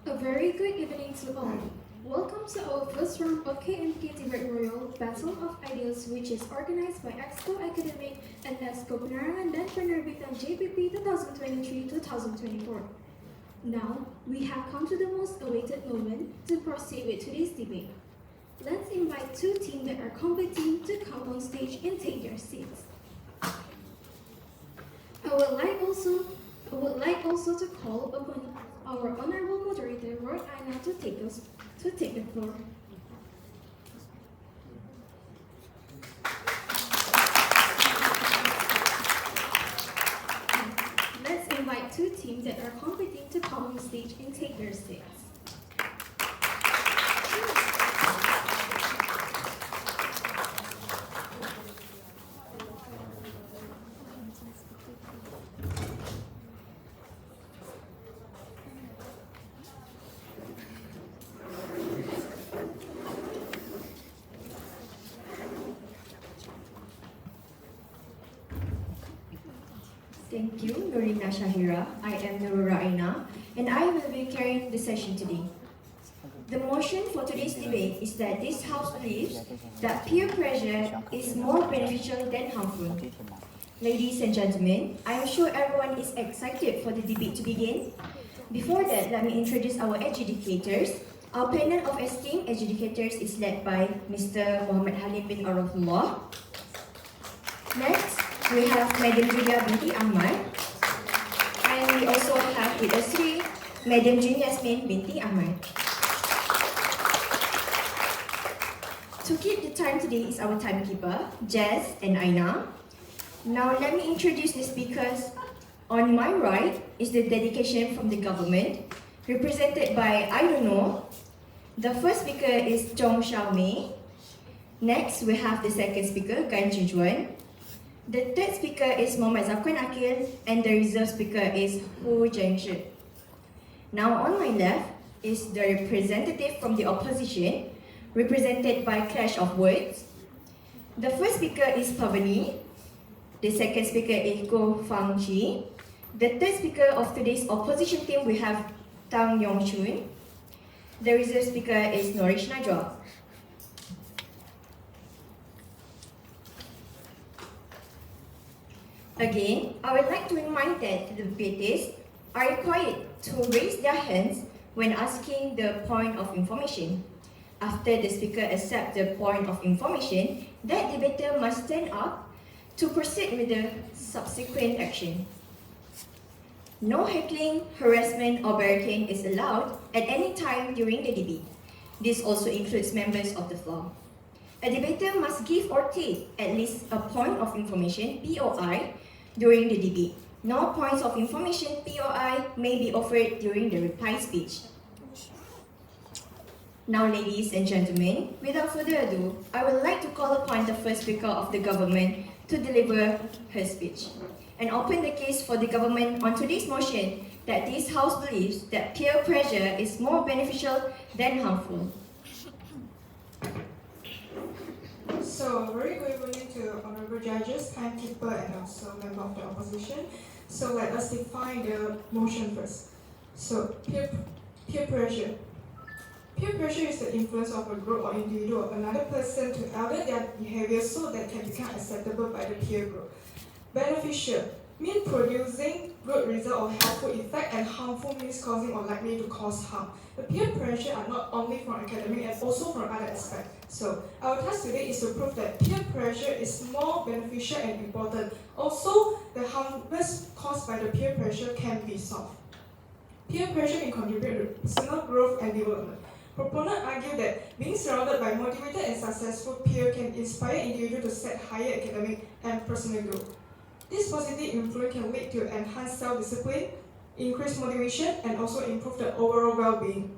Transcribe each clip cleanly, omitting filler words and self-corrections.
A very good evening to all. Welcome to our first round of KMK Debate Royal Battle of Ideas, which is organized by Exco Academic and Exco Penerangan dan Penerbitan JPP 2023-2024. Now, we have come to the most awaited moment to proceed with today's debate. Let's invite two teams that are competing to come on stage and take their seats. I would like also to call upon our honorable moderator, ROYALE, to take the floor. Let's invite two teams that are competing to come on stage and take their seats. Thank you, Norina Shahira. I am Nurura Aina, and I will be carrying the session today. The motion for today's debate is that this House believes that peer pressure is more beneficial than harmful. Ladies and gentlemen, I am sure everyone is excited for the debate to begin. Before that, let me introduce our adjudicators. Our panel of esteemed adjudicators is led by Mr. Muhammad Halim bin Arafullah. Next, we have Madam Julia binti Ahmad, and we also have with us three, Madam Jun Yasmin binti Ahmad. To keep the time today is our timekeeper, Jazz and Aina. Now let me introduce the speakers. On my right is the dedication from the government, represented by I don't know. The first speaker is Chong Xiaomei. Next, we have the second speaker, JENG ZHE. The third speaker is Mohammadd ZAKWAN AQIL, and the reserve speaker is JENG ZHE. Now on my left is the representative from the opposition, represented by Clash of Words. The first speaker is Parvani. The second speaker is Fang. The third speaker of today's opposition team, we have Tang Chun. The reserve speaker is Norish najwa. Again, I would like to remind that the debaters are required to raise their hands when asking the point of information. After the speaker accepts the point of information, that debater must stand up to proceed with the subsequent action. No heckling, harassment, or barricading is allowed at any time during the debate. This also includes members of the floor. A debater must give or take at least a point of information, POI, during the debate. No points of information, POI, may be offered during the reply speech. Now, ladies and gentlemen, without further ado, I would like to call upon the first speaker of the government to deliver her speech and open the case for the government on today's motion that this House believes that peer pressure is more beneficial than harmful. So, very good evening to honorable judges, timekeeper, and also member of the opposition. So, let us define the motion first. So, peer pressure. Peer pressure is the influence of a group or individual or another person to alter their behavior so that can become acceptable by the peer group. Beneficial means producing good result or helpful effect, and harmful means causing or likely to cause harm. The peer pressure are not only from academic and also from other aspects. So our task today is to prove that peer pressure is more beneficial and important. Also, the harms caused by the peer pressure can be solved. Peer pressure can contribute to personal growth and development. Proponents argue that being surrounded by motivated and successful peers can inspire individuals to set higher academic and personal growth. This positive influence can lead to enhanced self-discipline, increased motivation, and also improve the overall well-being.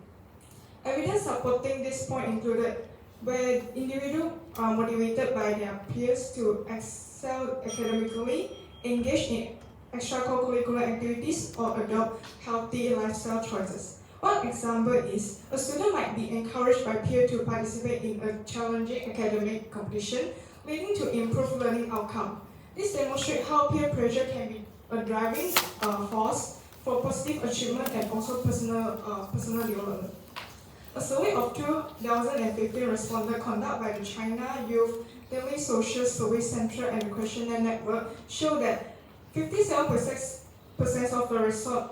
Evidence supporting this point included where individuals are motivated by their peers to excel academically, engage in extracurricular activities, or adopt healthy lifestyle choices. One example is a student might be encouraged by peers to participate in a challenging academic competition, leading to improved learning outcome. This demonstrates how peer pressure can be a driving force for positive achievement and also personal development. A survey of 2015 respondents conducted by the China Youth Daily Social Survey Center and the Questionnaire Network showed that 57% of the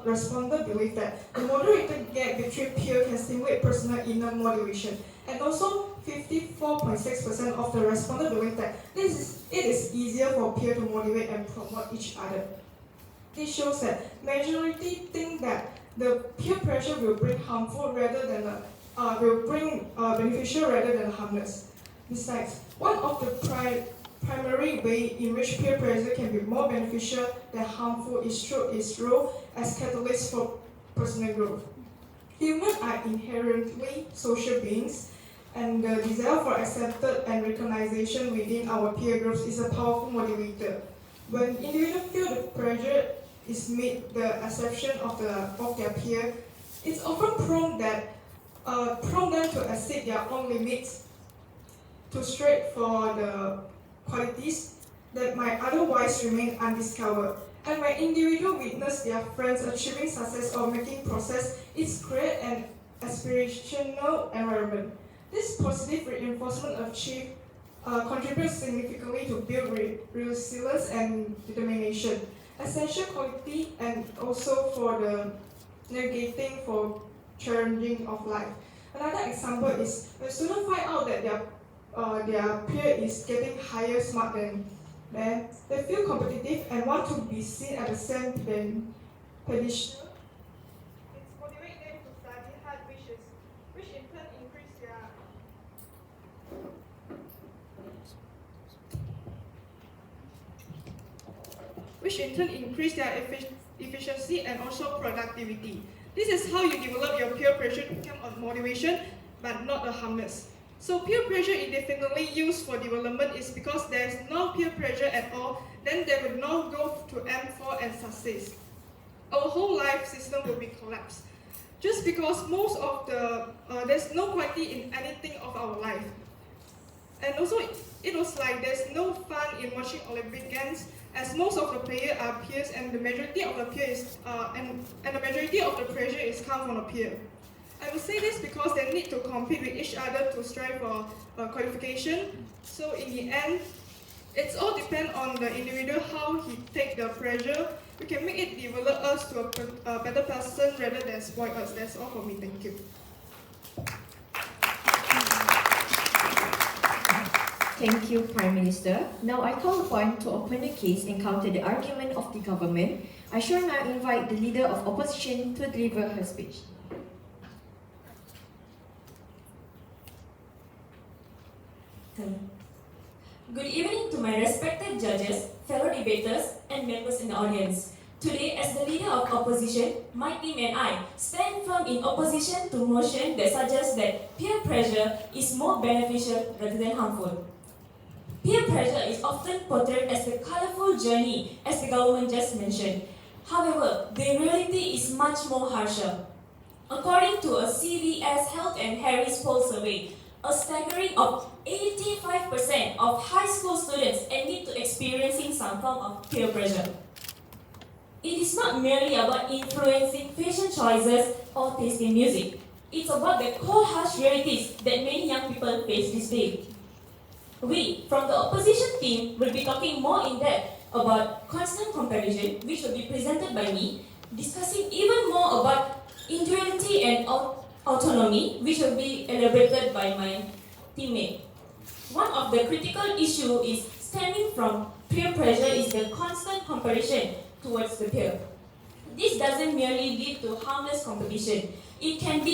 respondents believe that the moderated gap between peers can stimulate personal inner motivation, and also 54.6% of the respondents believe that it is easier for peers to motivate and promote each other. This shows that majority think that the peer pressure will bring harmful rather than beneficial rather than harmless. Besides, one of the primary ways in which peer pressure can be more beneficial than harmful is through its role as catalyst for personal growth. Humans are inherently social beings, and the desire for acceptance and recognition within our peer groups is a powerful motivator. When individuals feel the pressure is meet the acceptance of their peer, it's often prompt them to exceed their own limits, to strive for the qualities that might otherwise remain undiscovered. And when individuals witness their friends achieving success or making progress, it creates an aspirational environment. This positive reinforcement contributes significantly to build resilience and determination, essential quality and also for the navigating for challenging of life. Another example is when students find out that their peer is getting higher smart than them, they feel competitive and want to be seen at the same pedestal. It motivates them to study hard, which in turn increase their efficiency and also productivity. This is how you develop your peer pressure to become a motivation, but not a harmless. So peer pressure is definitely used for development is because there is no peer pressure at all, then there will no growth to aim for and success. Our whole life system will be collapsed. Just because most of there's no quality in anything of our life. And also it was like there's no fun in watching Olympic Games, as most of the players are peers and the majority of the peers and the majority of the pressure is come from the peer. I will say this because they need to compete with each other to strive for qualification. So in the end, it's all depend on the individual how he take the pressure. We can make it develop us to a better person rather than spoil us. That's all for me. Thank you. Thank you, Prime Minister. Now I call upon to open the case and counter the argument of the government. I shall now invite the Leader of Opposition to deliver her speech. Good evening to my respected judges, fellow debaters, and members in the audience. Today, as the Leader of Opposition, my team and I stand firm in opposition to motion that suggests that peer pressure is more beneficial rather than harmful. Peer pressure is often portrayed as a colorful journey, as the government just mentioned. However, the reality is much more harsher. According to a CVS Health and Harris poll survey, a staggering of 85% of high school students admit to experiencing some form of peer pressure. It is not merely about influencing fashion choices or taste in music. It's about the cold, harsh realities that many young people face this day. We, from the opposition team, will be talking more in depth about constant comparison, which will be presented by me, discussing even more about individuality and autonomy, which will be elaborated by my teammate. One of the critical issues is stemming from peer pressure is the constant comparison towards the peer. This doesn't merely lead to harmless competition. It can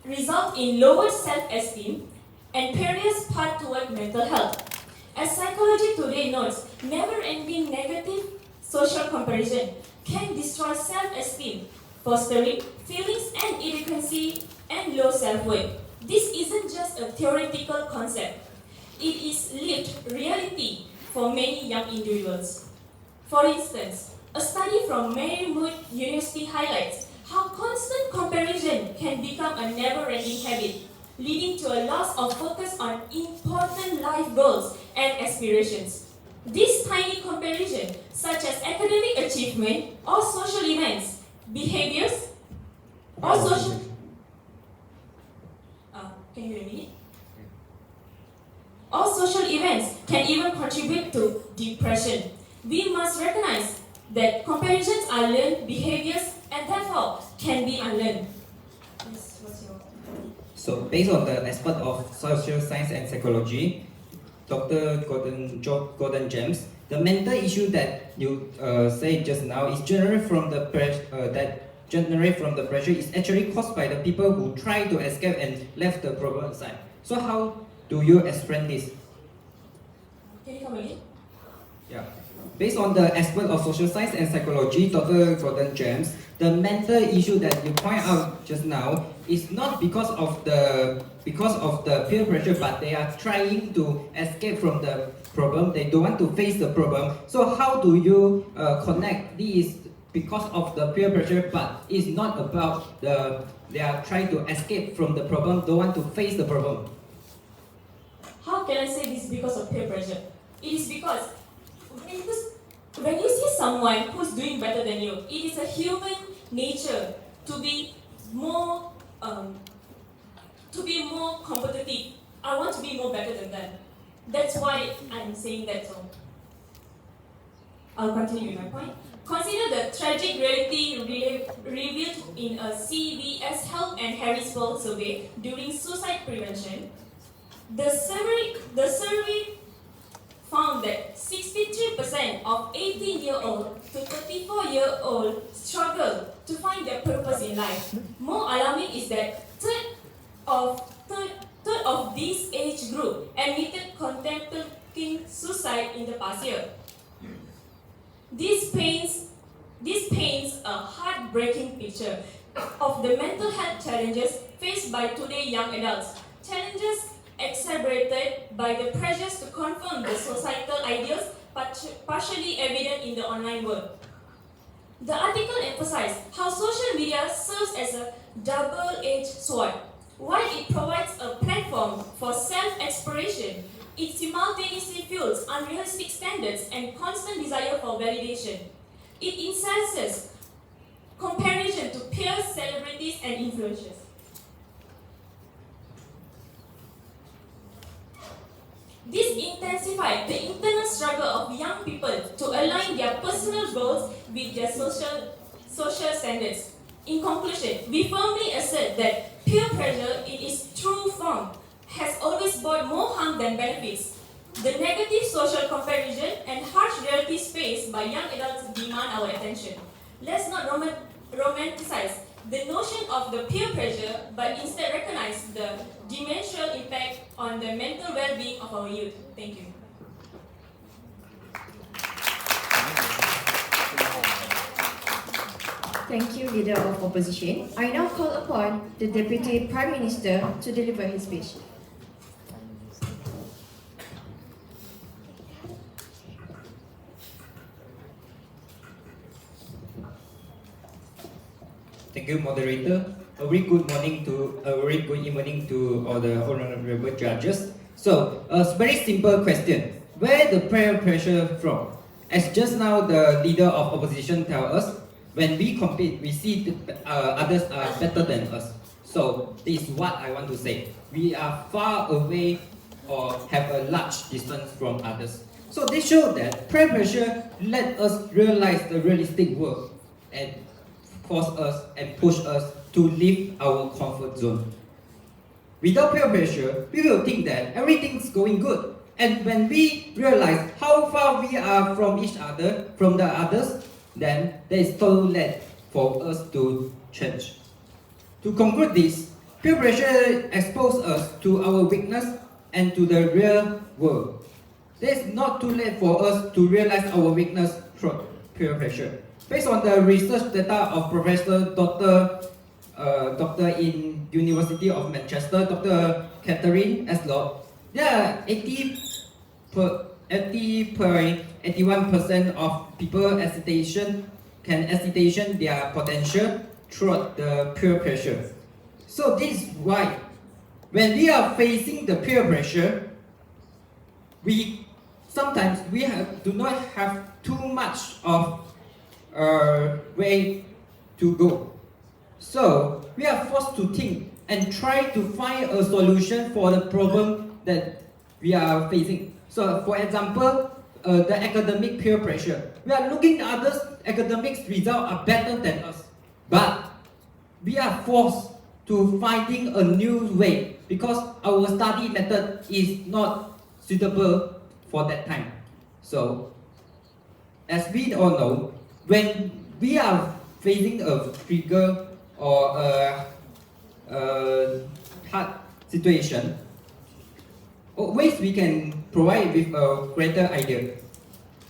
result in lower self-esteem and perilous path toward mental health. As psychology today notes, never-ending negative social comparison can destroy self-esteem, fostering feelings and inadequacy and low self-worth. This isn't just a theoretical concept. It is lived reality for many young individuals. For instance, a study from Marymount University highlights how constant comparison can become a never-ending habit, leading to a loss of focus on important life goals and aspirations. This tiny comparison, such as academic achievement or social events, behaviors, or social. Can you hear me? All social events can even contribute to depression. We must recognize that comparisons are learned behaviors and therefore can be unlearned. Yes, what's your... So, based on the aspect of social science and psychology, Dr. Gordon James, the mental issue that you say just now is generated from the pressure is actually caused by the people who try to escape and left the problem aside. So, how do you explain this? Can you come again? Yeah. Based on the aspect of social science and psychology, Dr. Gordon James, the mental issue that you point out just now is not because of the peer pressure, but they are trying to escape from the problem. They don't want to face the problem. So how do you connect this because of the peer pressure, but it's not about they are trying to escape from the problem, don't want to face the problem? How can I say this because of peer pressure? It is because when you see someone who's doing better than you, it is a human nature to be more competitive. I want to be more better than them. That's why I'm saying that. So I'll continue with my point. Consider the tragic reality revealed in a CVS Health and Harrisville survey during suicide prevention. The survey found that 63% of 18-year-old to 34-year-old struggle to find their purpose in life. More alarming is that third of this age group admitted contemplating suicide in the past year. This paints a heartbreaking picture of the mental health challenges faced by today's young adults. Challenges exacerbated by the pressures to confirm the societal ideals partially evident in the online world. The article emphasized how social media serves as a double-edged sword. While it provides a platform for self-exploration, it simultaneously fuels unrealistic standards and constant desire for validation. It incenses comparison to peers, celebrities, and influencers. This intensified the internal struggle of young people to align their personal goals with their social standards. In conclusion, we firmly assert that peer pressure in its true form has always brought more harm than benefits. The negative social comparison and harsh realities faced by young adults demand our attention. Let's not romanticize the notion of the peer pressure, but instead recognize the dimensional impact on the mental well-being of our youth. Thank you. Thank you, Leader of Opposition. I now call upon the Deputy Prime Minister to deliver his speech. Thank you, moderator. A very good evening to all the honorable judges. So, a very simple question: where the peer pressure from? As just now the leader of opposition tell us, when we compete, we see others are better than us. So this is what I want to say. We are far away or have a large distance from others. So this shows that peer pressure let us realize the realistic world and force us and push us to leave our comfort zone. Without peer pressure, we will think that everything's going good. And when we realize how far we are from each other, from the others, then there is too late for us to change. To conclude this, peer pressure exposes us to our weakness and to the real world. It is not too late for us to realize our weakness through peer pressure. Based on the research data of Professor Doctor in University of Manchester, Dr. Catherine Eslop, there are 81% of people can hesitation their potential through the peer pressure. So this is why when we are facing the peer pressure, we do not have too much of way to go. So we are forced to think and try to find a solution for the problem that we are facing. So for example, the academic peer pressure. We are looking at others' academic results are better than us, but we are forced to finding a new way because our study method is not suitable for that time. So as we all know, when we are facing a trigger or a hard situation, ways we can provide with a greater idea.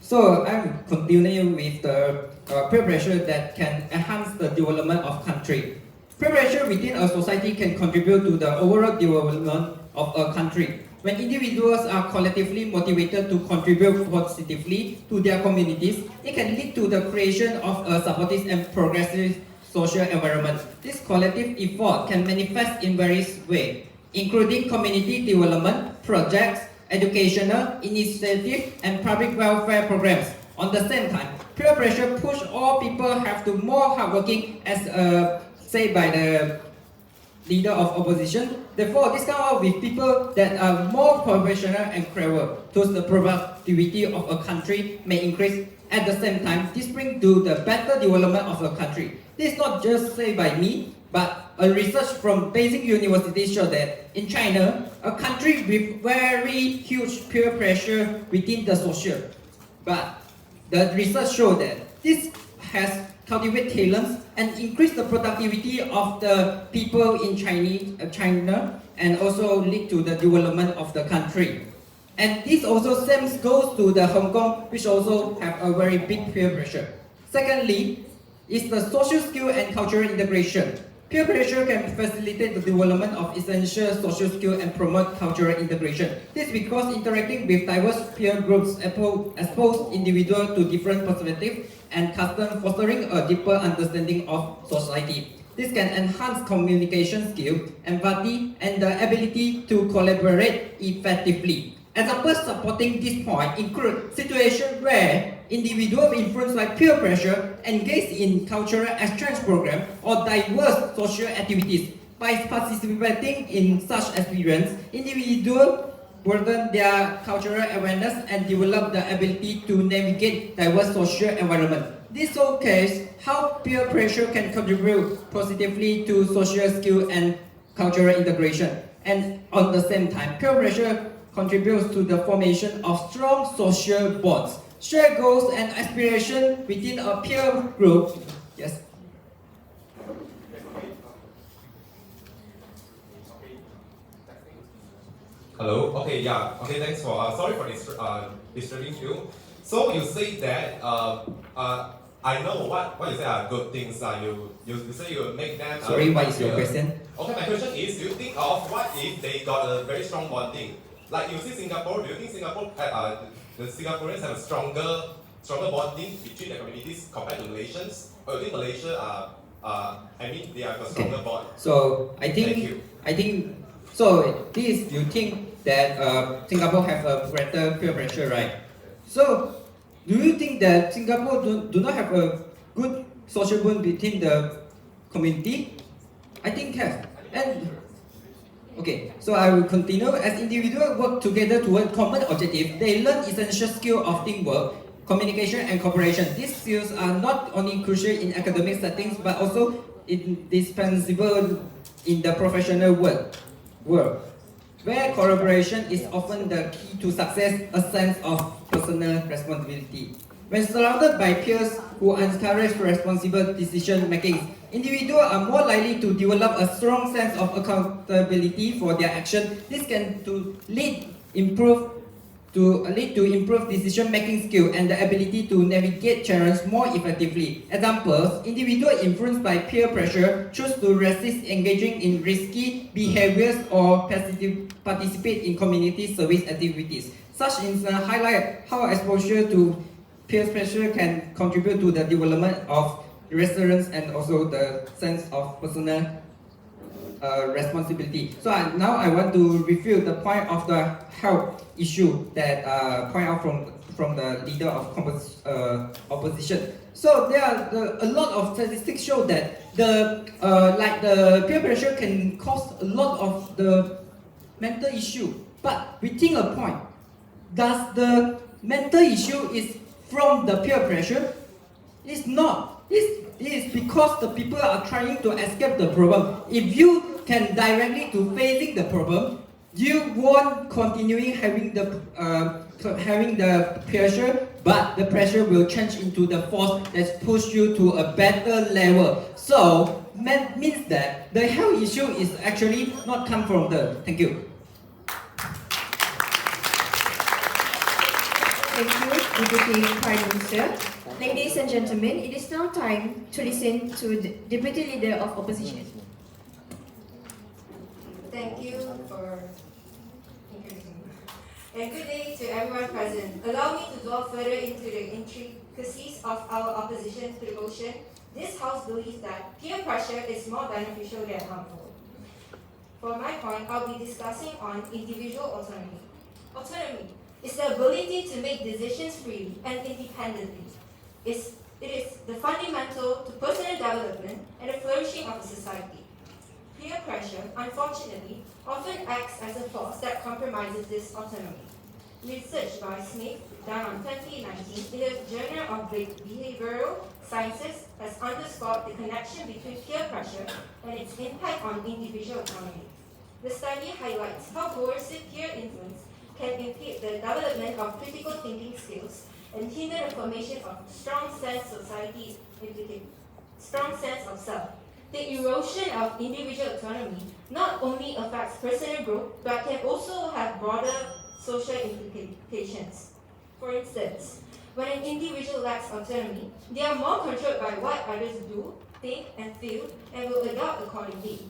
So I'm continuing with the peer pressure that can enhance the development of country. Peer pressure within a society can contribute to the overall development of a country. When individuals are collectively motivated to contribute positively to their communities, it can lead to the creation of a supportive and progressive social environment. This collective effort can manifest in various ways, including community development projects, educational initiatives, and public welfare programs. On the same time, peer pressure push all people have to more hardworking, as said by the leader of opposition. Therefore, this comes out with people that are more professional and clever, thus the productivity of a country may increase. At the same time, this brings to the better development of a country. This is not just said by me, but a research from Beijing University shows that in China, a country with very huge peer pressure within the social, but the research shows that this has cultivated talents and increased the productivity of the people in China and also lead to the development of the country. And this also same goes to the Hong Kong, which also have a very big peer pressure. Secondly, is the social skill and cultural integration. Peer pressure can facilitate the development of essential social skills and promote cultural integration. This is because interacting with diverse peer groups expose individuals to different perspectives and customs, fostering a deeper understanding of society. This can enhance communication skills, empathy, and the ability to collaborate effectively. Examples supporting this point include situations where individuals influenced by peer pressure engage in cultural exchange programs or diverse social activities. By participating in such experience, individuals broaden their cultural awareness and develop the ability to navigate diverse social environments. This showcases how peer pressure can contribute positively to social skills and cultural integration. And at the same time, peer pressure contributes to the formation of strong social bonds. Share goals and aspirations within a peer group. Yes. Hello. Okay. Yeah. Okay. Thanks for. Sorry for disturbing you. So you say that. I know what you say are good things. You say you make them. Sorry. What is your question? Okay. My question is: do you think of what if they got a very strong bonding? Like you see Singapore. Do you think Singapore the Singaporeans have a stronger bonding between the communities compared to Malaysians? Or do you think Malaysia they have a stronger bond? So I think so. This you think that Singapore have a greater peer pressure, right? So do you think that Singapore do not have a good social bond between the community? I think have. And okay, so I will continue. As individuals work together toward common objective, they learn essential skill of teamwork, communication, and cooperation. These skills are not only crucial in academic settings, but also indispensable in the professional world, where collaboration is often the key to success, a sense of personal responsibility. When surrounded by peers who encourage responsible decision making, individuals are more likely to develop a strong sense of accountability for their action. This can lead to improved decision making skill and the ability to navigate challenges more effectively. Examples: individuals influenced by peer pressure choose to resist engaging in risky behaviors or participate in community service activities. Such instances highlight how exposure to peer pressure can contribute to the development of resilience and also the sense of personal responsibility. So now I want to review the point of the health issue that point out from the leader of opposition. So there are a lot of statistics show that the peer pressure can cause a lot of the mental issue. But we think a point. Does the mental issue is from the peer pressure? It's not. It is because the people are trying to escape the problem. If you can directly to facing the problem, you won't continuing having the pressure, but the pressure will change into the force that push you to a better level. So means that the health issue is actually not come from the. Thank you. Thank you, Deputy Prime Minister. Ladies and gentlemen, it is now time to listen to the Deputy Leader of Opposition. Thank you for introducing me. And good day to everyone present. Allow me to delve further into the intricacies of our opposition to the motion. This House believes that peer pressure is more beneficial than harmful. For my point, I'll be discussing on individual autonomy. Autonomy is the ability to make decisions freely and independently. It is the fundamental to personal development and the flourishing of a society. Peer pressure, unfortunately, often acts as a force that compromises this autonomy. Research by Smith, done on 2019 in the Journal of Behavioral Sciences, has underscored the connection between peer pressure and its impact on individual autonomy. The study highlights how coercive peer influence can impede the development of critical thinking skills and hinder the formation of strong sense of self. The erosion of individual autonomy not only affects personal growth, but can also have broader social implications. For instance, when an individual lacks autonomy, they are more controlled by what others do, think, and feel, and will adopt accordingly.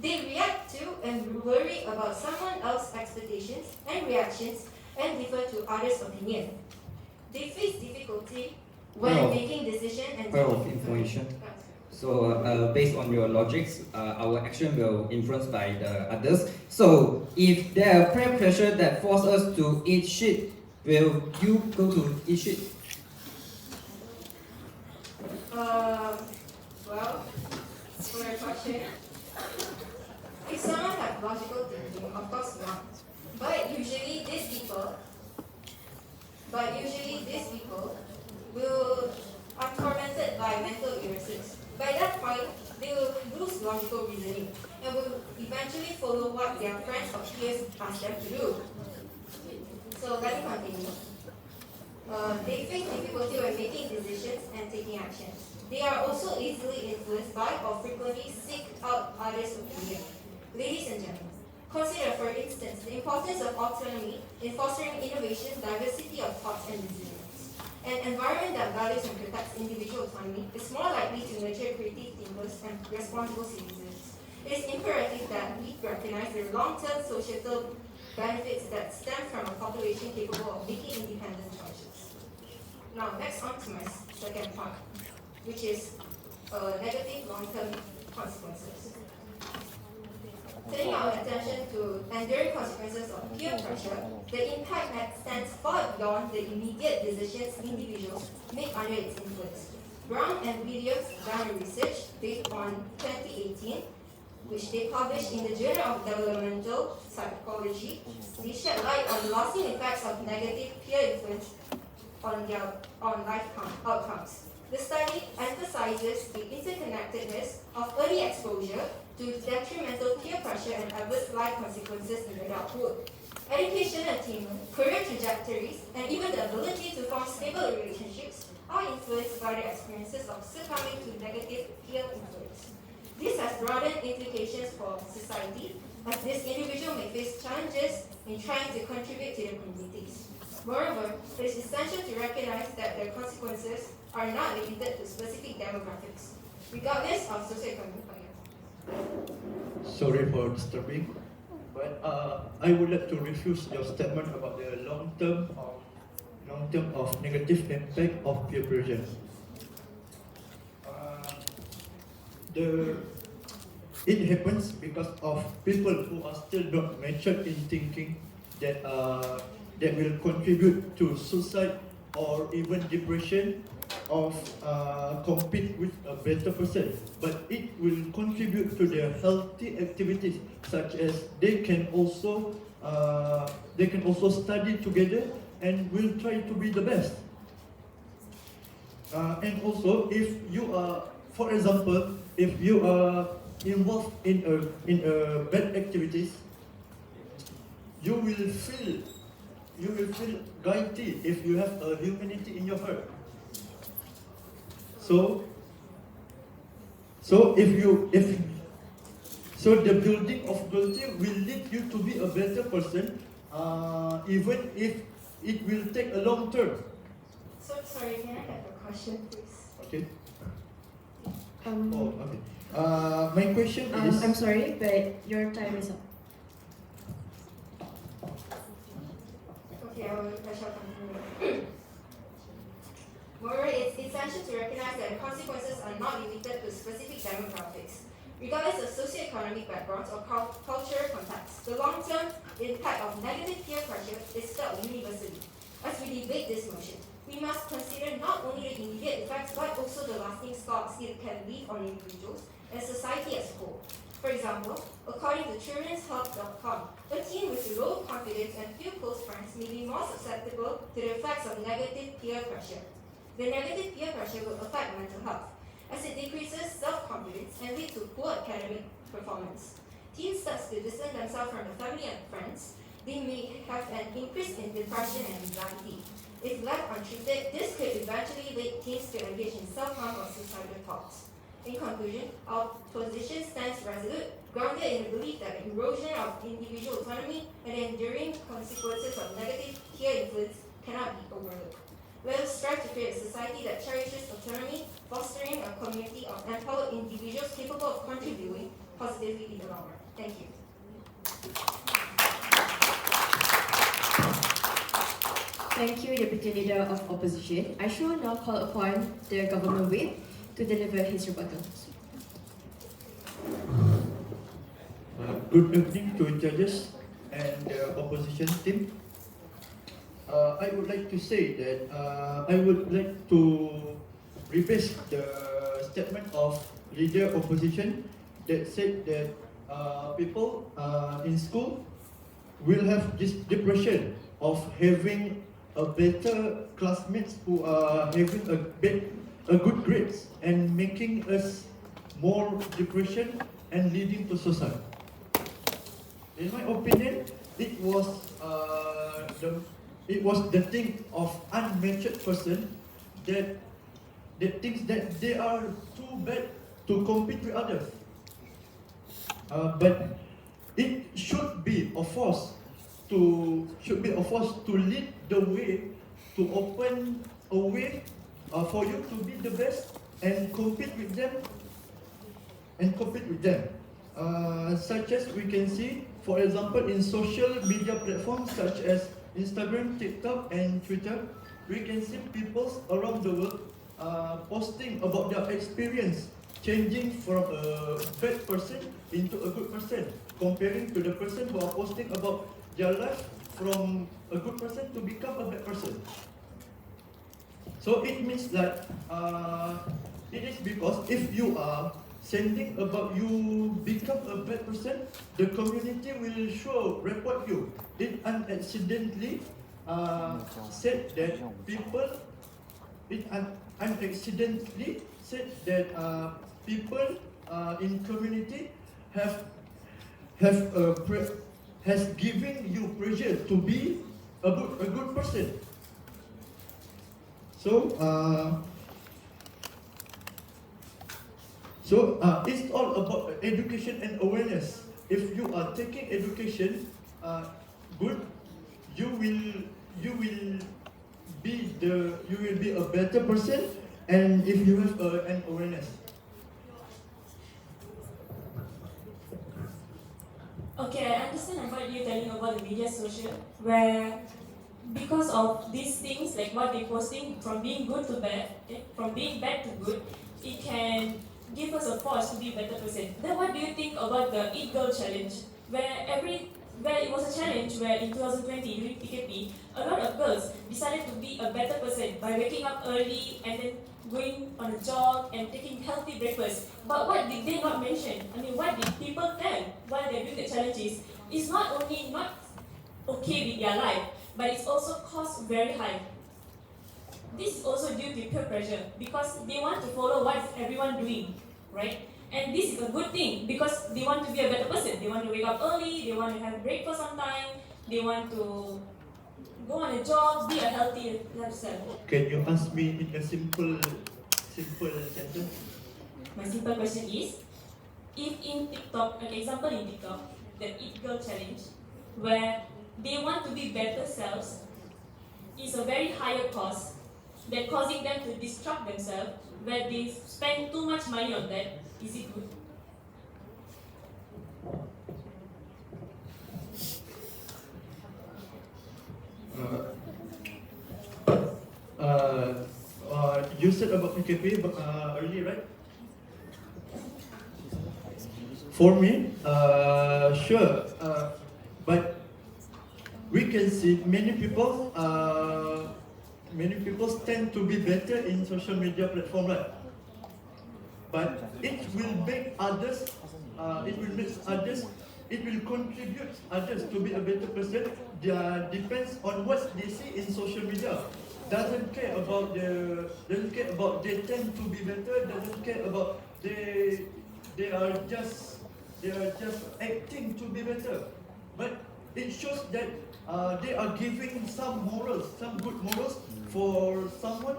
They react to and worry about someone else's expectations and reactions and defer to others' opinion. They face difficulty when making decisions and taking information. So based on your logics, our action will influence by the others. So if there are peer pressure that force us to eat shit, will you go to eat shit? Well, for your question, if someone has logical thinking, of course not. But usually these people are tormented by mental illnesses. By that point, they will lose logical reasoning and will eventually follow what their friends or peers ask them to do. So let me continue. They face difficulty when making decisions and taking actions. They are also easily influenced by or frequently seek out others' opinion. Ladies and gentlemen, consider, for instance, the importance of autonomy in fostering innovation, diversity of thoughts and decisions. An environment that values and protects individual autonomy is more likely to nurture creative thinkers and responsible citizens. It is imperative that we recognize the long-term societal benefits that stem from a population capable of making independent choices. Now, next on to my second point, which is negative long-term consequences. Turning our attention to enduring consequences of peer pressure, the impact extends far beyond the immediate decisions individuals make under its influence. Brown and Williams done research based on 2018, which they published in the Journal of Developmental Psychology. They shed light on the lasting effects of negative peer influence on life outcomes. The study emphasizes the interconnectedness of early exposure to detrimental peer pressure and adverse life consequences in adulthood. Education attainment, career trajectories, and even the ability to form stable relationships are influenced by the experiences of succumbing to negative peer influence. This has broadened implications for society, as this individual may face challenges in trying to contribute to their communities. Moreover, it is essential to recognize that their consequences are not limited to specific demographics, regardless of socioeconomic factors. Sorry for disturbing, but I would like to refuse your statement about the long-term of negative impact of peer pressure. It happens because of people who are still not matured in thinking that that will contribute to suicide or even depression of compete with a better person, but it will contribute to their healthy activities, such as they can also study together and will try to be the best. And also, if you are, for example, if you are involved in a bad activities, you will feel guilty if you have a humanity in your heart. So the building of guilty will lead you to be a better person, even if it will take a long term. So sorry, can I have a question, please? Okay. Um, Oh, okay. My question is. I'm sorry, but your time is up. Okay, I shall continue. Moreover, it's essential to recognize that the consequences are not limited to specific demographics. Regardless of socioeconomic backgrounds or cultural contexts, the long-term impact of negative peer pressure is felt universally. As we debate this motion, we must consider not only the immediate effects but also the lasting scars it can leave on individuals and society as a whole. For example, according to childrenshealth.com, a teen with low confidence and few close friends may be more susceptible to the effects of negative peer pressure. The negative peer pressure will affect mental health, as it decreases self-confidence and leads to poor academic performance. Teens start to distance themselves from their family and friends. They may have an increase in depression and anxiety. If left untreated, this could eventually lead teens to engage in self-harm or suicidal thoughts. In conclusion, our position stands resolute, grounded in the belief that the erosion of individual autonomy and the enduring consequences of negative peer influence cannot be overlooked. Let us strive to create a society that cherishes autonomy, fostering a community of empowered individuals capable of contributing positively in the long run. Thank you. Thank you, Deputy Leader of Opposition. I shall now call upon the Government Whip to deliver his rebuttal. Good evening to judges and the opposition team. I would like to say that I would like to rebase the statement of leader opposition that said that people in school will have this depression of having a better classmates who are having a good grades and making us more depression and leading to suicide. In my opinion, it was the thing of unmatured person that thinks that they are too bad to compete with others. But it should be a force to lead the way, to open a way for you to be the best and compete with them. Such as we can see, for example, in social media platforms such as Instagram, TikTok, and Twitter, we can see people around the world posting about their experience changing from a bad person into a good person, comparing to the person who are posting about their life from a good person to become a bad person. So it means that it is because if you are sending about you become a bad person, the community will report you. It unaccidentally said that people in community has given you pressure to be a good person. So it's all about education and awareness. If you are taking education good, you will be a better person, and if you have an awareness. Okay, I understand what you're telling about the media social, where because of these things, like what they're posting, from being good to bad, from being bad to good, it can give us a force to be a better person. Then what do you think about the Eat Girl challenge, where where it was a challenge where in 2020 during PKP, a lot of girls decided to be a better person by waking up early and then going on a jog and taking healthy breakfast. But what did they not mention? I mean, what did people tell while they're doing the challenges? It's not only not okay with their life, but it's also cost very high. This is also due to peer pressure because they want to follow what is everyone doing, right? And this is a good thing because they want to be a better person. They want to wake up early, they want to have breakfast on time, they want to go on a jog, be a healthy lifestyle. Can you ask me in a simple sentence? My simple question is, if in TikTok, an example in TikTok, the Eat Girl Challenge, where they want to be better selves, is a very higher cost that causing them to destruct themselves, where they spend too much money on that, is it good? You said about PKP earlier, right? For me, sure, but we can see many people tend to be better in social media platform, right? But it will make others, it will contribute others to be a better person. Depends on what they see in social media. Doesn't care about they tend to be better. Doesn't care about they are just acting to be better. But it shows that they are giving some morals, some good morals for someone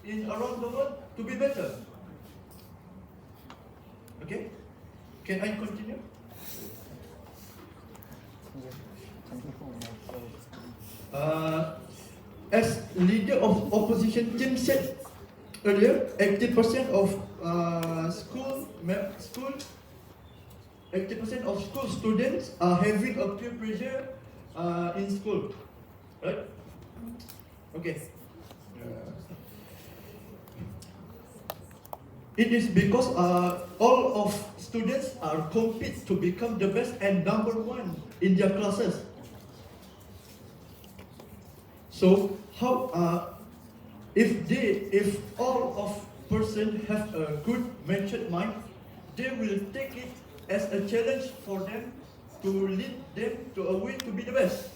around the world to be better. Okay? Can I continue? As leader of opposition team said earlier, 80% of school 80% of school students are having a peer pressure in school, right? Okay. It is because all of students are compete to become the best and number one in their classes. So how if all of person have a good matured mind, they will take it as a challenge for them to lead them to a way to be the best.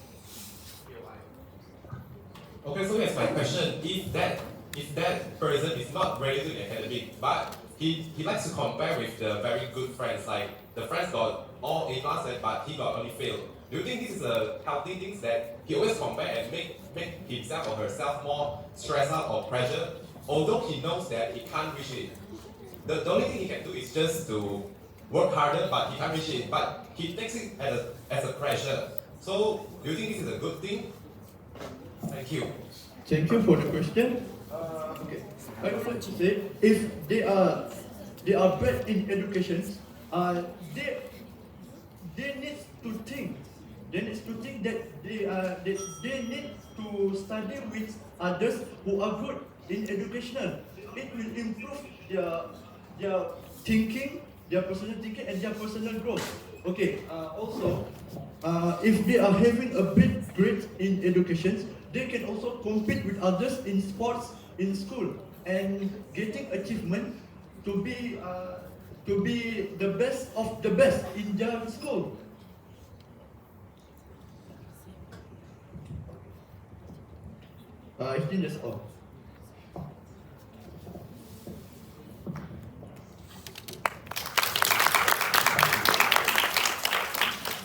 Okay, so here's my question. If that person is not very good in academic, but he likes to compare with the very good friends, like the friends got all A classes, but he got only failed. Do you think this is a healthy thing that he always compare and make himself or herself more stressed out or pressure, although he knows that he can't reach it? The only thing he can do is just to work harder, but he can't reach it. But he takes it as a pressure. So do you think this is a good thing? Thank you. Thank you for the question. Okay, I would like to say if they are bad in education, they need to think. They need to think that they need to study with others who are good in educational. It will improve their thinking, their personal thinking, and their personal growth. Okay. Also, if they are having a big grade in education, they can also compete with others in sports in school and getting achievement to be the best of the best in their school. I think that's all.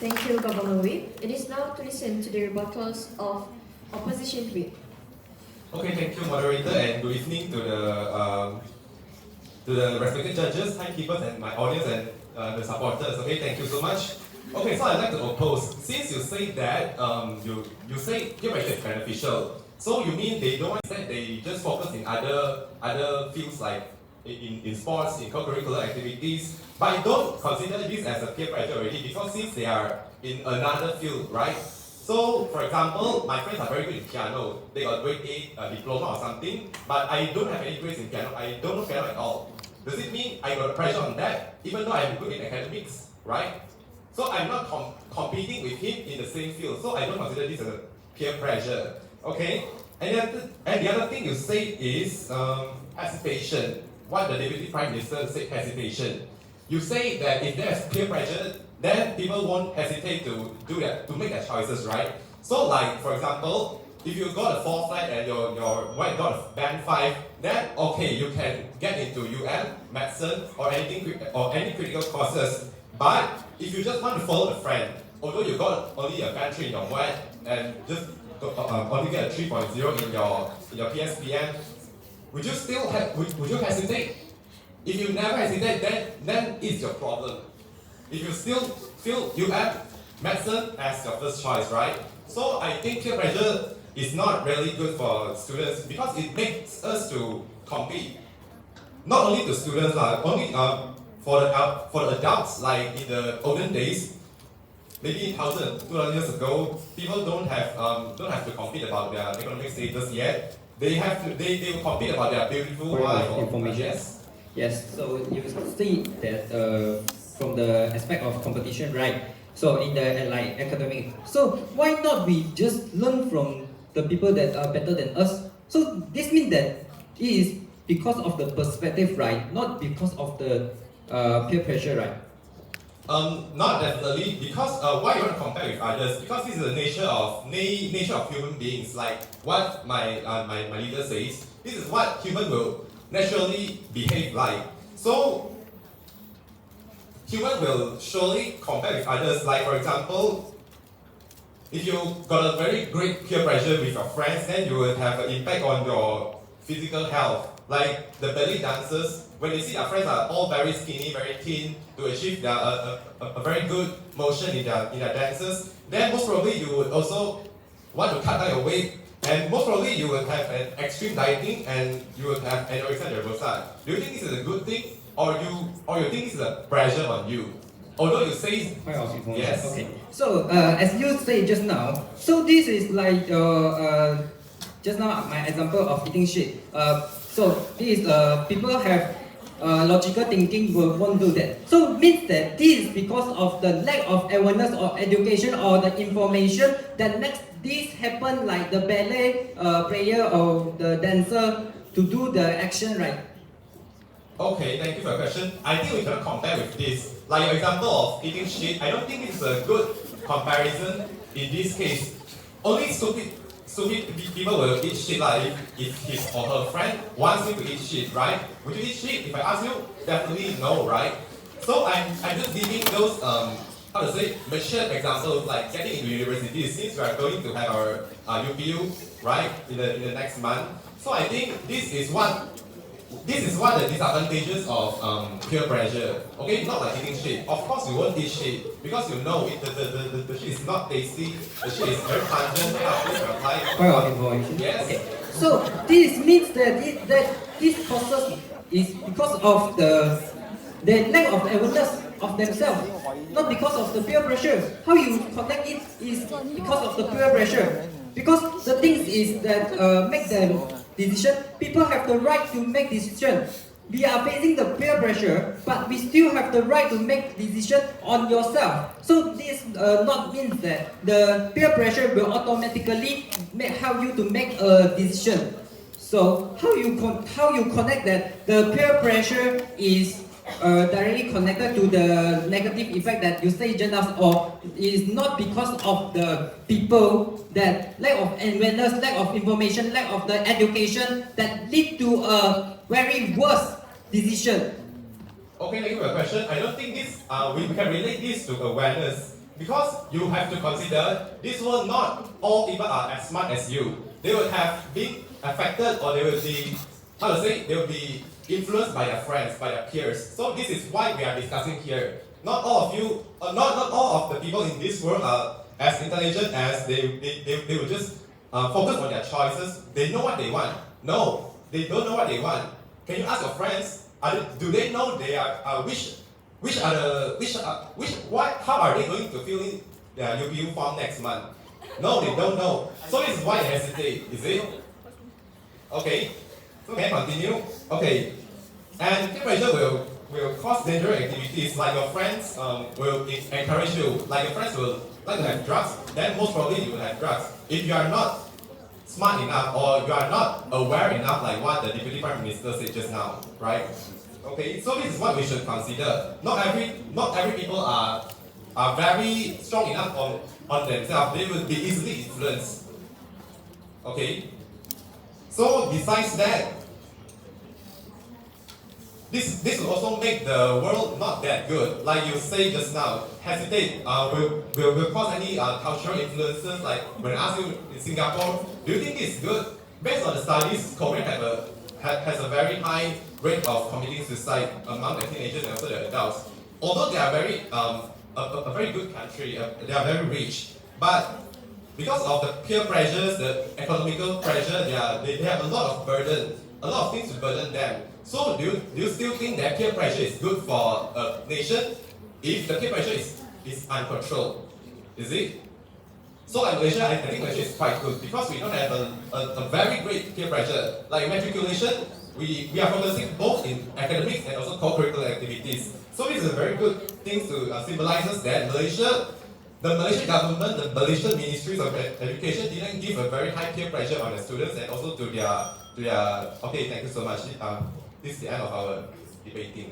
Thank you, Government Whip. It is now to listen to the rebuttals of Opposition Whip. Okay, thank you, moderator, and good evening to the respected judges, timekeepers, and my audience and the supporters. Okay, thank you so much. Okay, so I'd like to oppose. Since you say that you say peer pressure is beneficial, so you mean they don't that they just focus in other fields like in sports, in co-curricular activities, but I don't consider this as a peer pressure already because since they are in another field, right? So, for example, my friends are very good in piano. They got grade A diploma or something, but I don't have any grades in piano. I don't know piano at all. Does it mean I got pressure on that, even though I'm good in academics, right? So I'm not competing with him in the same field. So I don't consider this as a peer pressure. Okay? And the other thing you say is hesitation. What the Deputy Prime Minister said, hesitation. You say that if there's peer pressure, then people won't hesitate to do that, to make their choices, right? So like, for example, if you got a 4 flat and your wife got a band 5, then okay, you can get into UM, medicine, or anything or any critical courses. But if you just want to follow the friend, although you got only a band 3 in your WET and just only get a 3.0 in your PSPM, would you still would you hesitate? If you never hesitate, then it's your problem. If you still feel UM, medicine as your first choice, right? So I think peer pressure is not really good for students because it makes us to compete. Not only to students, only for the adults, like in the olden days, maybe 2,000 years ago, people don't have to compete about their economic status yet. They will compete about their beautiful wife or information. Yes. So you see that from the aspect of competition, right? So in the like academic, so why not we just learn from the people that are better than us? So this means that it is because of the perspective, right? Not because of the peer pressure, right? Not definitely, because why you want to compare with others? Because this is the nature of human beings. Like what my leader says, this is what human will naturally behave like. So human will surely compare with others. Like for example, if you got a very great peer pressure with your friends, then you will have an impact on your physical health. Like the belly dancers, when they see their friends are all very skinny, very thin, to achieve their, a very good motion in their dances, then most probably you would also want to cut down your weight, and most probably you will have an extreme dieting and you will have anorexia nervosa. Do you think this is a good thing, or you think this is a pressure on you? Although you say yes. Okay. So as you say just now, so this is like just now my example of eating shit. So this is people have logical thinking won't do that. So means that this is because of the lack of awareness or education or the information that makes this happen, like the ballet player or the dancer to do the action, right? Okay, thank you for your question. I think we cannot compare with this. Like your example of eating shit, I don't think it's a good comparison in this case. Only stupid people will eat shit, like if his or her friend wants you to eat shit, right? Would you eat shit? If I ask you, definitely no, right? So I'm just giving those how to say mature examples, like getting into university, since we are going to have our UPU, right, in the next month. So I think this is what the disadvantages of peer pressure. Okay, not like eating shit. Of course you won't eat shit because you know the shit is not tasty. The shit is very pungent. Yes. Okay. So this means that this process is because of the lack of awareness of themselves, not because of the peer pressure. How you connect it is because of the peer pressure. Because the thing is that make them decision, people have the right to make decision. We are facing the peer pressure, but we still have the right to make decision on yourself. So this not means that the peer pressure will automatically help you to make a decision. So how you connect that the peer pressure is directly connected to the negative effect that you say just now, or is not because of the people that lack of awareness, lack of information, lack of the education that lead to a very worse decision. Okay, thank you for your question. I don't think this we can relate this to awareness, because you have to consider this world not all people are as smart as you. They will have been affected, or they will be they will be influenced by their friends, by their peers. So this is why we are discussing here. Not all of you, not all of the people in this world are as intelligent as they will just focus on their choices. They know what they want. No, they don't know what they want. Can you ask your friends? Do they know they are how are they going to fill in their UPU form next month? No, they don't know. So this is why they hesitate. Is it? Okay. So can I continue? Okay. And peer pressure will will cause dangerous activities, like your friends will encourage you, like your friends will like to have drugs, then most probably you will have drugs. If you are not smart enough or you are not aware enough, like what the Deputy Prime Minister said just now, right? Okay, so this is what we should consider. Not every people are very strong enough on themselves. They will be easily influenced. Okay. So besides that, this will also make the world not that good. Like you say just now, hesitate will cause any cultural influences. Like when I ask you in Singapore, do you think it's good? Based on the studies, Korea has a very high rate of committing suicide among the teenagers and also the adults. Although they are a very good country, they are very rich, but because of the peer pressures, the economical pressure, they have a lot of burden, a lot of things to burden them. So do you still think that peer pressure is good for a nation if the peer pressure is uncontrolled? Is it? So like Malaysia, I think Malaysia is quite good because we don't have a very great peer pressure. Like matriculation, we are focusing both in academics and also co-curricular activities. So this is a very good thing to symbolize us that the Malaysian government, the Malaysian ministries of education didn't give a very high peer pressure on the students and also to their okay, thank you so much. This is the end of our debating.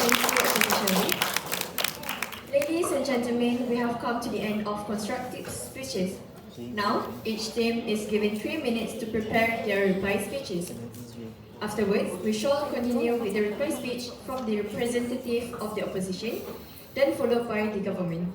Thank you, Opposition. Ladies and gentlemen, we have come to the end of constructive speeches. Now, each team is given 3 minutes to prepare their reply speeches. Afterwards, we shall continue with the reply speech from the representative of the opposition, then followed by the government.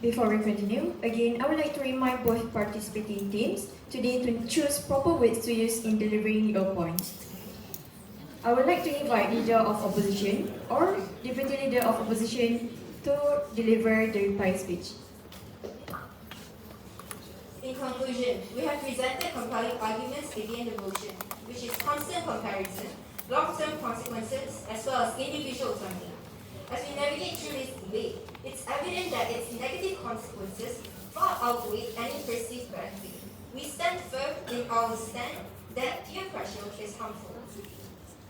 Before we continue, again, I would like to remind both participating teams today to choose proper words to use in delivering your points. I would like to invite Leader of Opposition or Deputy Leader of Opposition to deliver the reply speech. In conclusion, we have presented compelling arguments against the motion, which is constant comparison, long-term consequences, as well as individual autonomy. As we navigate through this debate, it's evident that its negative consequences far outweigh any perceived benefit. We stand firm in our stand that peer pressure is harmful.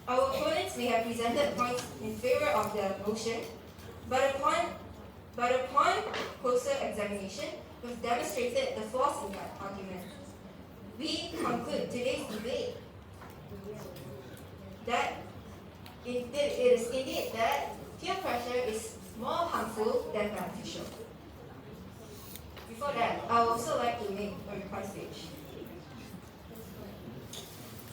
Our opponents may have presented points in favor of the motion, but upon closer examination, we've demonstrated the flaws in that argument. We conclude today's debate that it is indeed that peer pressure is more harmful than beneficial. Before that, I would also like to make a reply speech.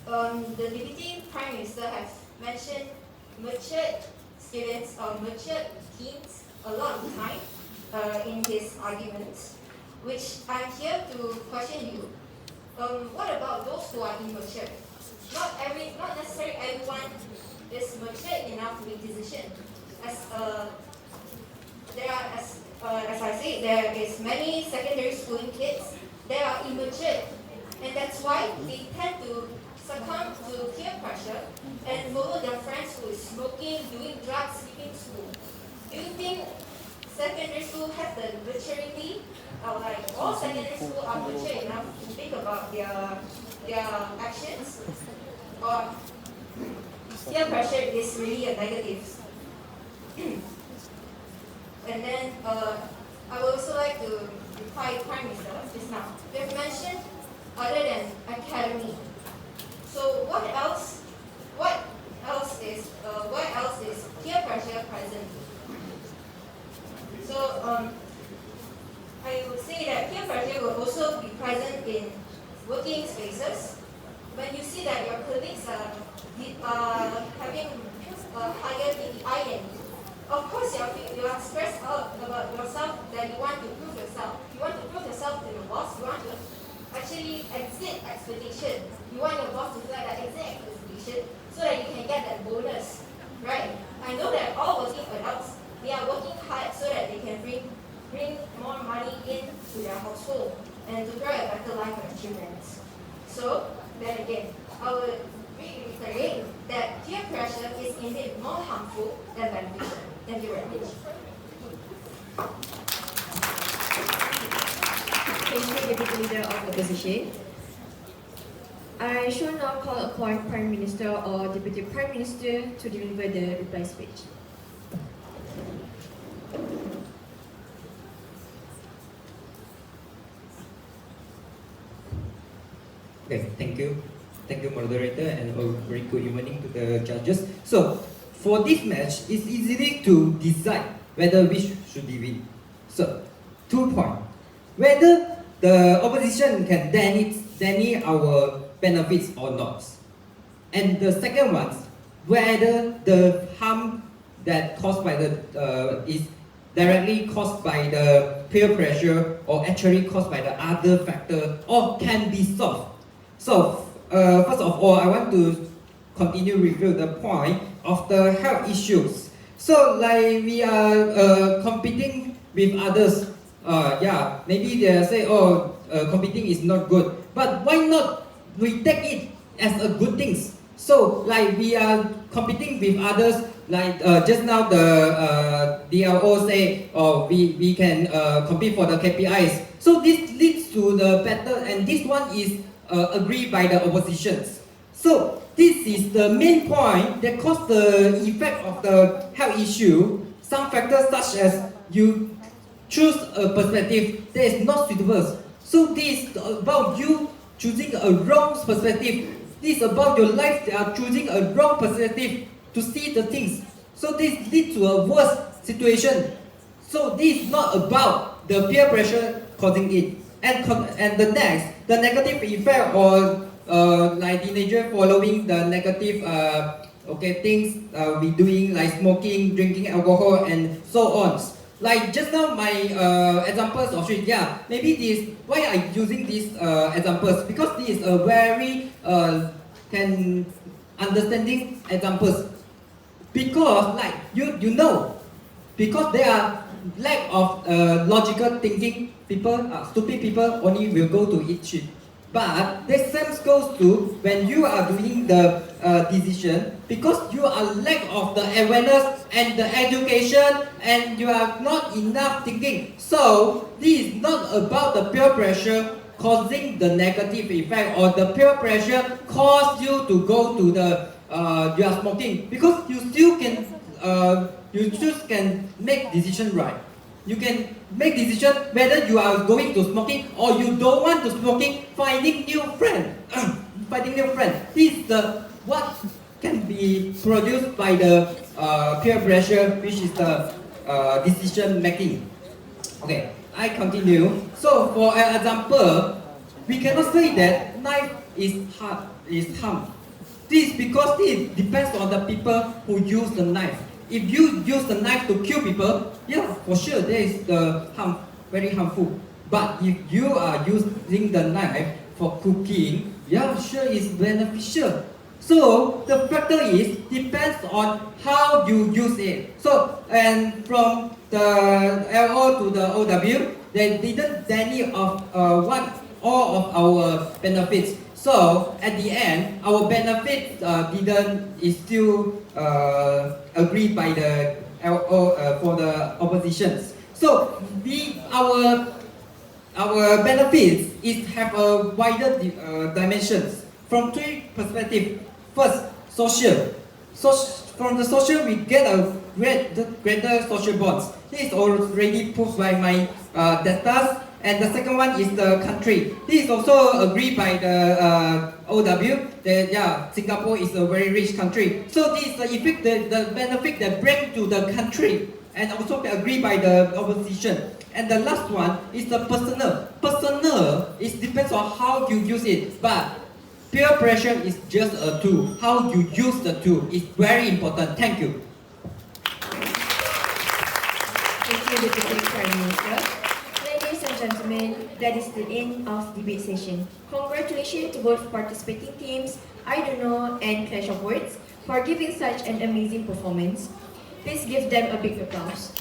The Deputy Prime Minister has mentioned matured students or matured teens a lot of time in his arguments, which I'm here to question you. What about those who are immature? Not necessarily everyone is mature enough to make decisions. As I say, there is many secondary school kids that are immature, and that's why they tend to succumb to peer pressure and follow their friends who is smoking, doing drugs, skipping school. Do you think secondary school has the maturity, like all secondary school are mature enough to think about their actions, or peer pressure is really a negative? And then I would also like to reply Prime Minister just now. We have mentioned other than academy. So what else is peer pressure present? So I would say that peer pressure will also be present in working spaces. When you see that your colleagues are having a higher DPI than you, of course you are stressed out about yourself, that you want to prove yourself. You want to prove yourself to your boss. You want to actually exceed expectation. You want your boss to feel like that exceed expectation so that you can get that bonus, right? I know that all working adults, they are working hard so that they can bring more money into their household and to provide a better life for their children. So then again, I would reiterate that peer pressure is indeed more harmful than beneficial. Thank you very much. Thank you, Deputy Leader of Opposition. I shall now call upon Prime Minister or Deputy Prime Minister to deliver the reply speech. Okay, thank you. Thank you, moderator, and a very good evening to the judges. So, for this match, it's easy to decide whether which should be win. So, 2 points. Whether the opposition can deny our benefits or not. And the second one, whether the harm that caused by the is directly caused by the peer pressure or actually caused by the other factor or can be solved. So first of all, I want to continue review the point of the health issues. So like we are competing with others. Maybe they say, competing is not good. But why not we take it as a good thing? So like we are competing with others. Like just now the DLO say, we can compete for the KPIs. So this leads to the better, and this one is agreed by the oppositions. So this is the main point that cause the effect of the health issue. Some factors such as you choose a perspective that is not suitable. So this is about you choosing a wrong perspective. This is about your life that are choosing a wrong perspective to see the things. So this leads to a worse situation. So this is not about the peer pressure causing it. And the next, the negative effect or like teenager following the negative things we doing like smoking, drinking alcohol and so on. Like just now, my examples of street, yeah, maybe this. Why I using these examples? Because this is a very can understanding examples. Because like you know, because there are lack of logical thinking people, stupid people only will go to eat shit. But the same goes to when you are doing the decision, because you are lack of the awareness and the education, and you are not enough thinking. So this is not about the peer pressure causing the negative effect, or the peer pressure cause you to go to the you are smoking, because you still can you just can make decision right. You can make decision whether you are going to smoking or you don't want to smoking. Finding new friend, finding new friend. This is the what can be produced by the peer pressure, which is the decision making. Okay, I continue. So for an example, we cannot say that knife is harm. This is because it depends on the people who use the knife. If you use the knife to kill people, yeah, for sure there is the harm, very harmful. But if you are using the knife for cooking, yeah, sure it's beneficial. So the factor is depends on how you use it. So and from the LO to the OW, they didn't any of what all of our benefits. So at the end, our benefit didn't is still agreed by the LO for the oppositions. So our benefits is have a wider dimensions from three perspectives. First, social. So from the social, we get a greater social bonds. This is already proved by my data. And the second one is the country. This is also agreed by the OW that yeah, Singapore is a very rich country. So this is the effect, the benefit that bring to the country, and also agreed by the opposition. And the last one is the personal. Personal is depends on how you use it, but peer pressure is just a tool. How you use the tool is very important. Thank you. Thank you, Deputy Prime Minister. Ladies and gentlemen, that is the end of debate session. Congratulations to both participating teams, I Don't Know and Clash of Words, for giving such an amazing performance. Please give them a big applause.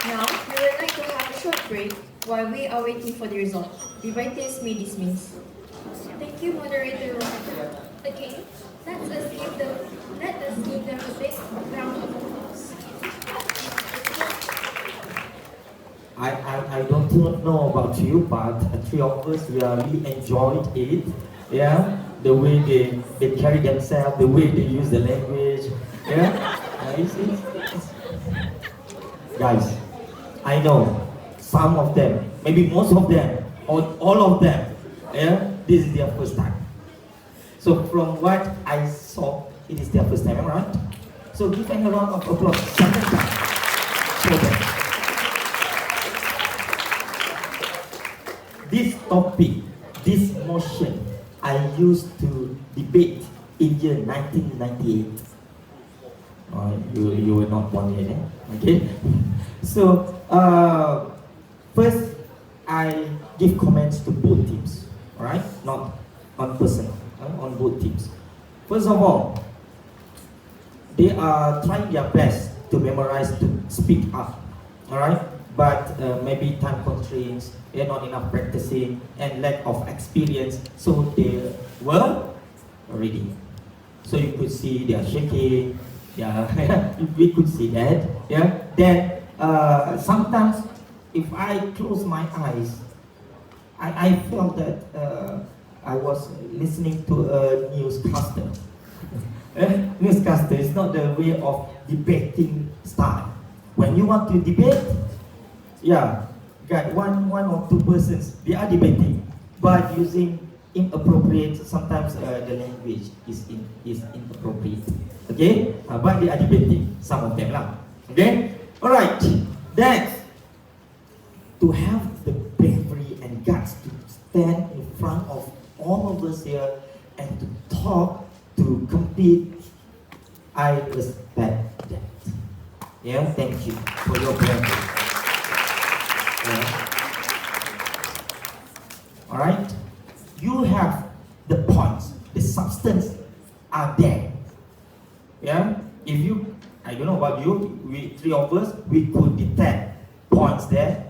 Now, we would like to have a short break while we are waiting for the result. Debaters may dismiss. Thank you, Moderator Ron. Okay, let us give them a big round of applause. I don't know about you, but the three of us, we really enjoyed it. Yeah, the way they carry themselves, the way they use the language. Yeah, guys, I know some of them, maybe most of them, or all of them. Yeah, this is their first time. So from what I saw, it is their first time, am I right? So give them a round of applause. Second time. For them. This topic, this motion, I used to debate in year 1998. You were not born yet, eh? Okay? So, first, I give comments to both teams, alright? Not on personal, on both teams. First of all, they are trying their best to memorize, to speak up, alright? But maybe time constraints, they're not enough practicing, and lack of experience, so they were ready. So you could see they are shaking, yeah, we could see that, yeah. Then sometimes if I close my eyes, I felt that I was listening to a newscaster. Newscaster is not the way of debating style. When you want to debate, yeah, got one or two persons, they are debating, but using inappropriate, sometimes the language is inappropriate. Okay, but they are debating, some of them lah. Okay, alright, then to have the bravery and guts to stand in front of all of us here and to talk, to compete, I respect that. Yeah, thank you for your presence. Yeah. All right, you have the points, the substance are there. Yeah, if you, I don't know about you, we three of us, we could detect points there,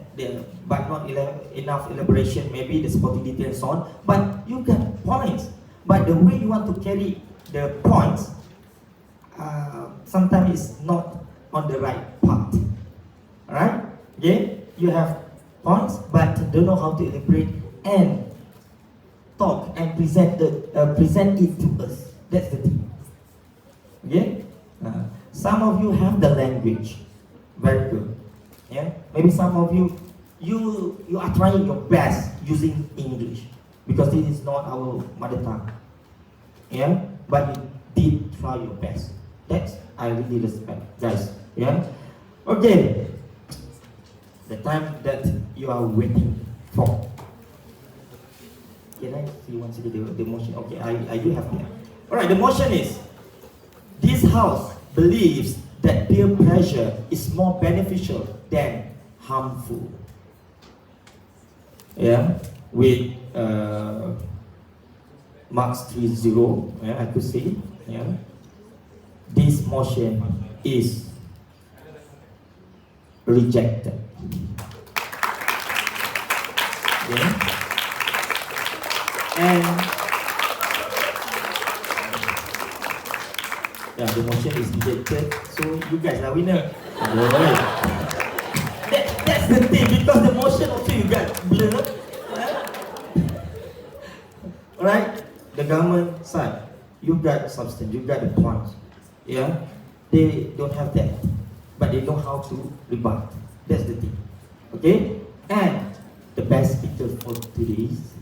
but not enough elaboration, maybe the sporting detail and so on. But you got points, but the way you want to carry the points, sometimes it's not on the right path. All right, okay, you have points, but don't know how to elaborate and talk and present it to us. That's the thing. Okay? Some of you have the language, very good. Yeah. Maybe some of you are trying your best using English because this is not our mother tongue. Yeah. But you did try your best. That's I really respect, guys. Yeah. Okay. The time that you are waiting for. Can I see once again the motion? Okay, I do have that. Alright, the motion is this house believes that peer pressure is more beneficial than harmful. Yeah, with marks 3-0, yeah, I could say. Yeah, this motion is rejected. Yeah. And yeah, the motion is rejected, so you guys are winner. That's the thing, because the motion also you got blurred. Alright, the government side, you got substance, you got the points. Yeah, they don't have that, but they know how to rebut. That's the thing. Okay, and the best speaker for today is.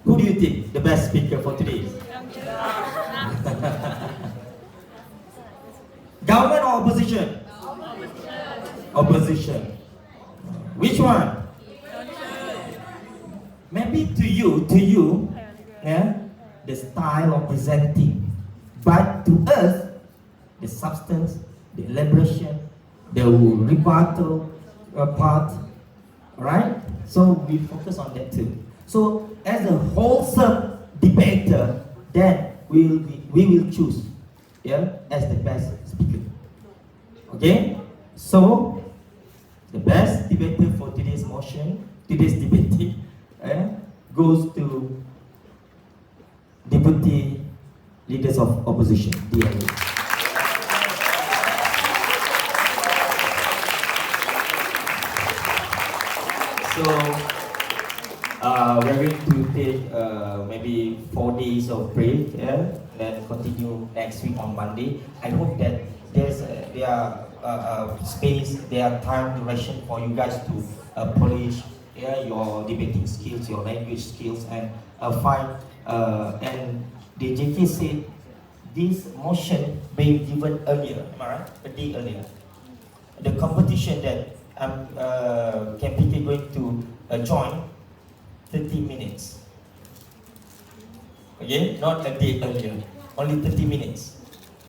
Who do you think the best speaker for today is? Government or opposition? Opposition. Which one? Maybe to you, yeah, the style of presenting, but to us, the substance, the elaboration, the rebuttal part. Alright? So we focus on that too. So as a wholesome debater, then we will choose, yeah, as the best speaker. Okay? So the best debater for today's motion, today's debate, goes to Deputy Leaders of Opposition, DLA. So we're going to take maybe 4 days of break, yeah, then continue next week on Monday. I hope that there are space, there are time duration for you guys to polish, yeah, your debating skills, your language skills, and find. And the JK said this motion being given earlier, am I right? A day earlier. The competition that KMPK going to join. 30 minutes. Okay, not a day earlier, only 30 minutes.